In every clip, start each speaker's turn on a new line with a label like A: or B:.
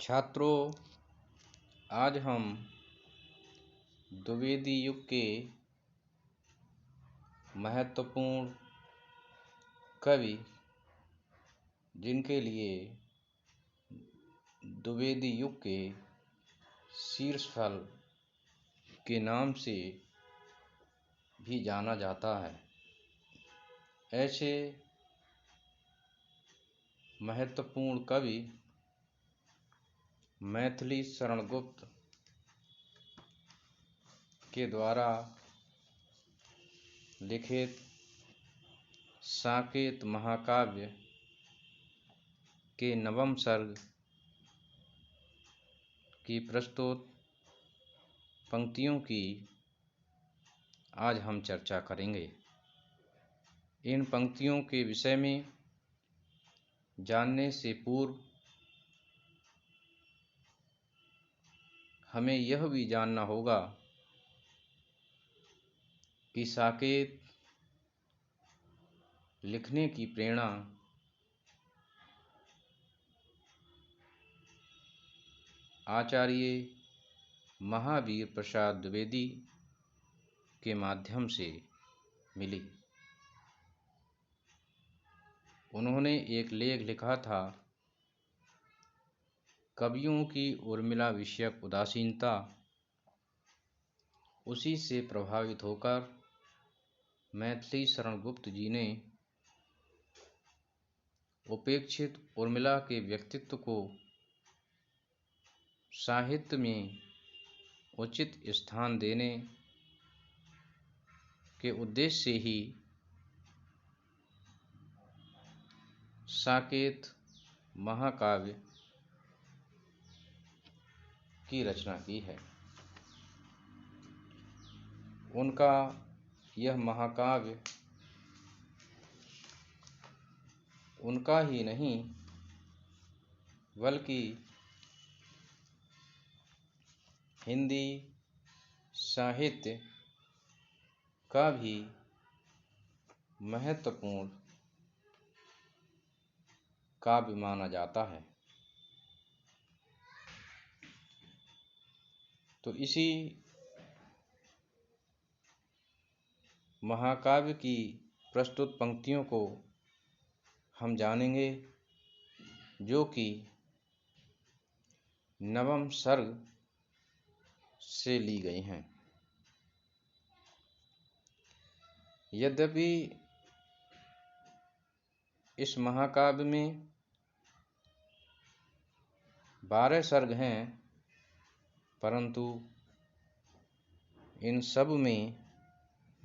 A: छात्रों, आज हम द्विवेदी युग के महत्वपूर्ण कवि, जिनके लिए द्विवेदी युग के शीर्षफल के नाम से भी जाना जाता है, ऐसे महत्वपूर्ण कवि मैथिली शरण गुप्त के द्वारा लिखित साकेत महाकाव्य के नवम सर्ग की प्रस्तुत पंक्तियों की आज हम चर्चा करेंगे। इन पंक्तियों के विषय में जानने से पूर्व हमें यह भी जानना होगा कि साकेत लिखने की प्रेरणा आचार्य महावीर प्रसाद द्विवेदी के माध्यम से मिली। उन्होंने एक लेख लिखा था, कवियों की उर्मिला विषयक उदासीनता। उसी से प्रभावित होकर मैथिली शरण गुप्त जी ने उपेक्षित उर्मिला के व्यक्तित्व को साहित्य में उचित स्थान देने के उद्देश्य से ही साकेत महाकाव्य की रचना की है। उनका यह महाकाव्य उनका ही नहीं बल्कि हिंदी साहित्य का भी महत्वपूर्ण काव्य माना जाता है। तो इसी महाकाव्य की प्रस्तुत पंक्तियों को हम जानेंगे, जो कि नवम सर्ग से ली गई हैं। यद्यपि इस महाकाव्य में 12 सर्ग हैं, परंतु इन सब में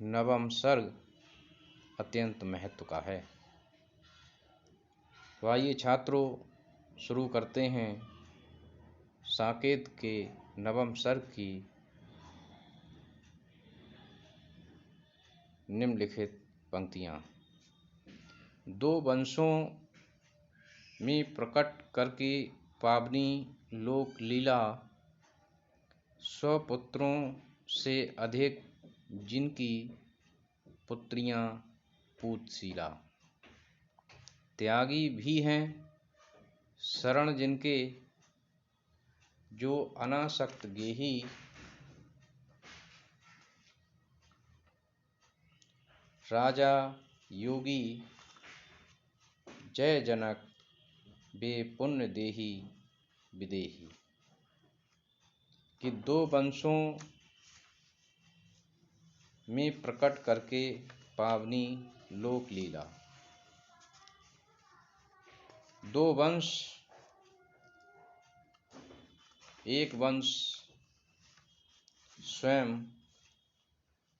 A: नवम सर्ग अत्यंत महत्व का है। तो आइए छात्रों, शुरू करते हैं साकेत के नवम सर्ग की निम्नलिखित पंक्तियाँ। दो वंशों में प्रकट करके पावनी लोक लीला, स्वपुत्रों से अधिक जिनकी पुत्रियां पूतशीला। त्यागी भी हैं शरण जिनके, जो अनासक्त गेही। राजा योगी जय जनक, बे पुण्य देही विदेही। कि दो वंशों में प्रकट करके पावनी लोक लीला। दो वंश, एक वंश स्वयं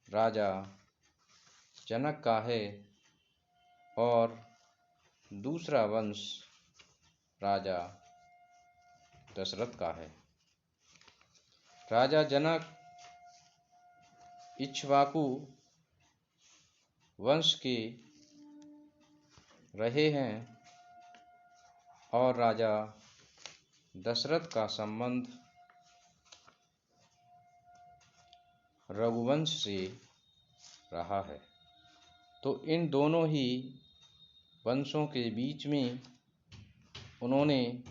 A: राजा जनक का है और दूसरा वंश राजा दशरथ का है। राजा जनक इक्ष्वाकु वंश के रहे हैं और राजा दशरथ का संबंध रघुवंश से रहा है। तो इन दोनों ही वंशों के बीच में उन्होंने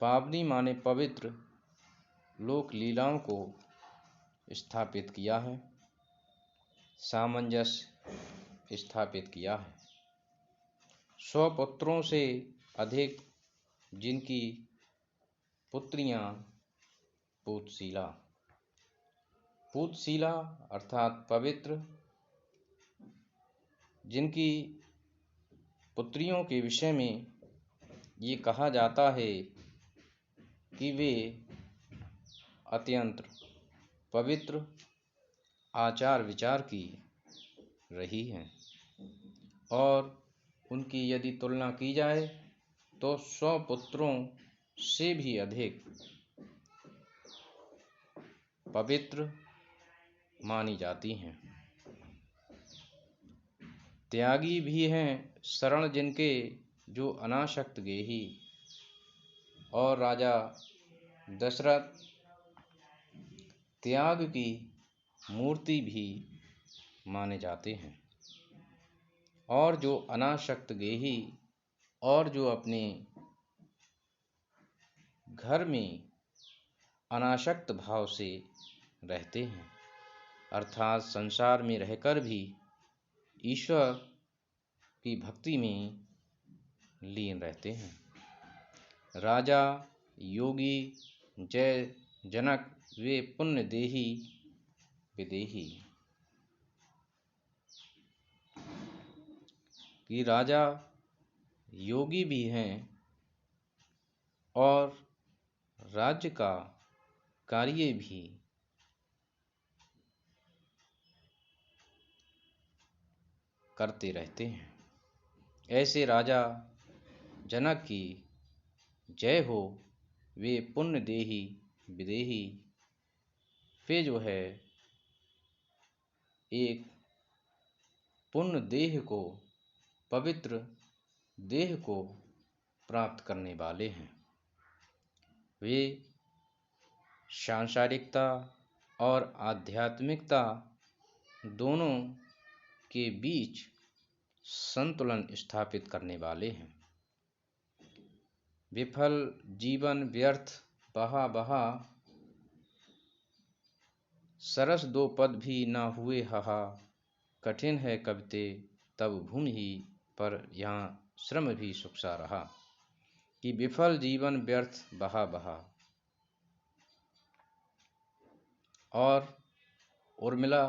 A: पावनी माने पवित्र लोक लीलाओं को स्थापित किया है, सामंजस्य स्थापित किया है। 100 पुत्रों से अधिक जिनकी पुत्रियां पूतशीला, पूतशीला अर्थात पवित्र, जिनकी पुत्रियों के विषय में ये कहा जाता है कि वे अत्यंत पवित्र आचार विचार की रही हैं, और उनकी यदि तुलना की जाए तो 100 पुत्रों से भी अधिक पवित्र मानी जाती हैं। त्यागी भी हैं शरण जिनके जो अनासक्त गेही, और राजा दशरथ त्याग की मूर्ति भी माने जाते हैं। और जो अनासक्त गेही और जो अपने घर में अनासक्त भाव से रहते हैं, अर्थात संसार में रहकर भी ईश्वर की भक्ति में लीन रहते हैं। राजा योगी जय जनक वे पुण्य देही विदेही, कि राजा योगी भी हैं और राज्य का कार्य भी करते रहते हैं। ऐसे राजा जनक की जय हो, वे पुण्य देही विदेही, वे जो है एक पुण्य देह को, पवित्र देह को प्राप्त करने वाले हैं। वे सांसारिकता और आध्यात्मिकता दोनों के बीच संतुलन स्थापित करने वाले हैं। विफल जीवन व्यर्थ बहा बहा, सरस 2 पद भी ना हुए हाहा, कठिन है कविते तब भूमि ही, पर यहाँ श्रम भी सुख सा रहा। कि विफल जीवन व्यर्थ बहा बहा, और उर्मिला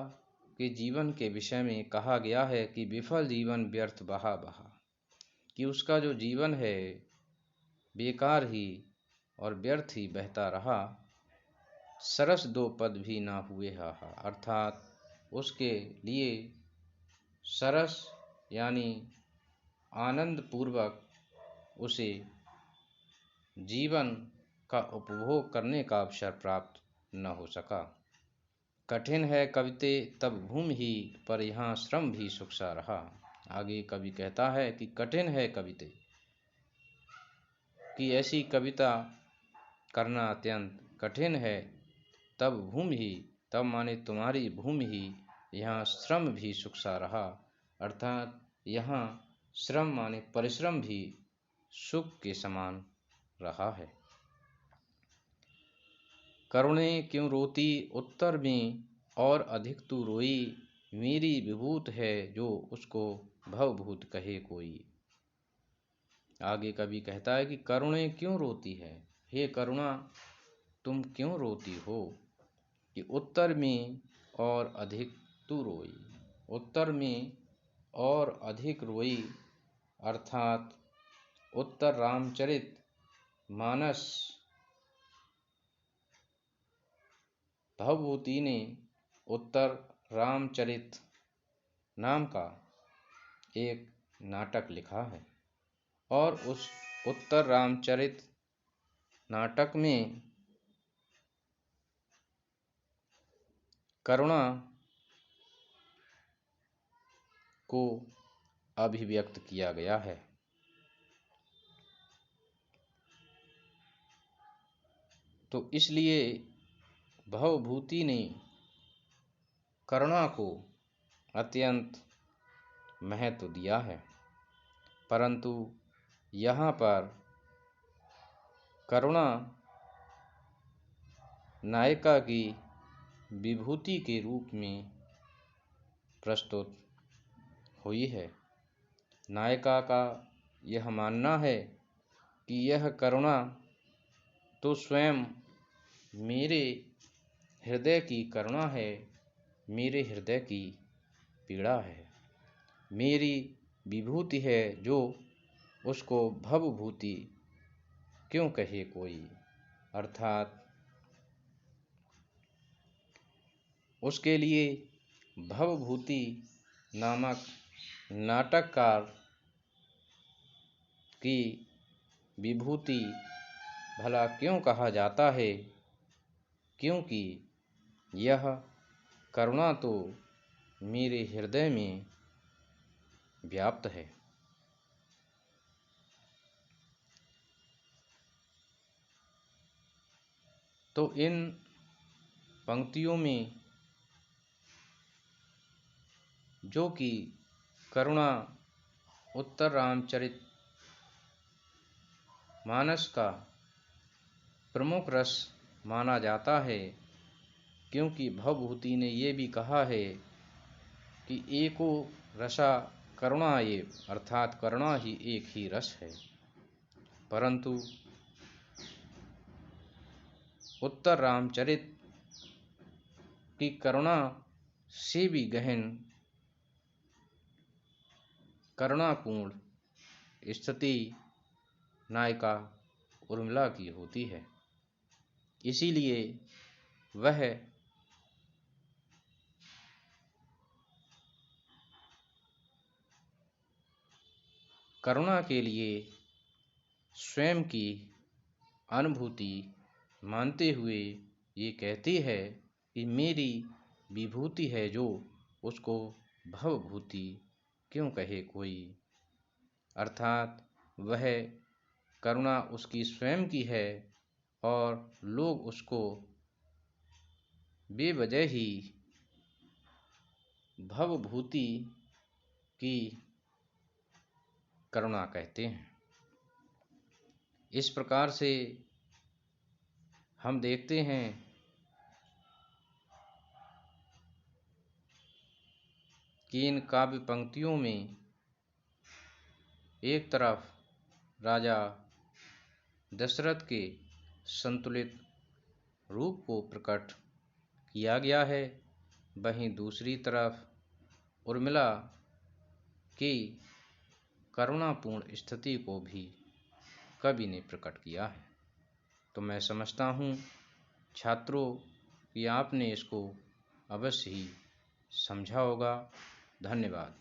A: के जीवन के विषय में कहा गया है कि विफल जीवन व्यर्थ बहा बहा, कि उसका जो जीवन है बेकार ही और व्यर्थ ही बहता रहा। सरस 2 पद भी ना हुए हाहा, अर्थात उसके लिए सरस यानी आनंद पूर्वक उसे जीवन का उपभोग करने का अवसर प्राप्त न हो सका। कठिन है कविते तब भूमि ही, पर यहाँ श्रम भी सुख सा रहा। आगे कवि कहता है कि कठिन है कविते, कि ऐसी कविता करना अत्यंत कठिन है। तब भूमि ही, तब माने तुम्हारी भूमि ही, यहाँ श्रम भी सुख सा रहा, अर्थात यहाँ श्रम माने परिश्रम भी सुख के समान रहा है। करुणे क्यों रोती उत्तर में, और अधिक तू रोई, मेरी विभूत है जो उसको भवभूत कहे कोई। आगे कवि कहता है कि करुणे क्यों रोती है, हे करुणा तुम क्यों रोती हो, कि उत्तर में और अधिक तू रोई। उत्तर में और अधिक रोई अर्थात उत्तर रामचरित मानस भवभूति ने उत्तर रामचरित नाम का एक नाटक लिखा है, और उस उत्तर रामचरित नाटक में करुणा को अभिव्यक्त किया गया है। तो इसलिए भवभूति ने करुणा को अत्यंत महत्व दिया है, परंतु यहाँ पर करुणा नायिका की विभूति के रूप में प्रस्तुत हुई है। नायिका का यह मानना है कि यह करुणा तो स्वयं मेरे हृदय की करुणा है, मेरे हृदय की पीड़ा है, मेरी विभूति है जो उसको भवभूति क्यों कहे कोई। अर्थात उसके लिए भवभूति नामक नाटककार की विभूति भला क्यों कहा जाता है, क्योंकि यह करुणा तो मेरे हृदय में व्याप्त है। तो इन पंक्तियों में जो कि करुणा उत्तर रामचरित मानस का प्रमुख रस माना जाता है, क्योंकि भवभूति ने ये भी कहा है कि एको रसा करुणा ये, अर्थात करुणा ही एक ही रस है। परंतु उत्तर रामचरित की करुणा से भी गहन करुणापूर्ण स्थिति नायिका उर्मिला की होती है। इसीलिए वह करुणा के लिए स्वयं की अनुभूति मानते हुए ये कहती है कि मेरी विभूति है जो उसको भवभूति क्यों कहे कोई। अर्थात वह करुणा उसकी स्वयं की है और लोग उसको बेवजह ही भवभूति की करुणा कहते हैं। इस प्रकार से हम देखते हैं कि इन काव्य पंक्तियों में एक तरफ राजा दशरथ के संतुलित रूप को प्रकट किया गया है, वहीं दूसरी तरफ उर्मिला की करुणापूर्ण स्थिति को भी कवि ने प्रकट किया है। तो मैं समझता हूँ छात्रों कि आपने इसको अवश्य ही समझा होगा। धन्यवाद।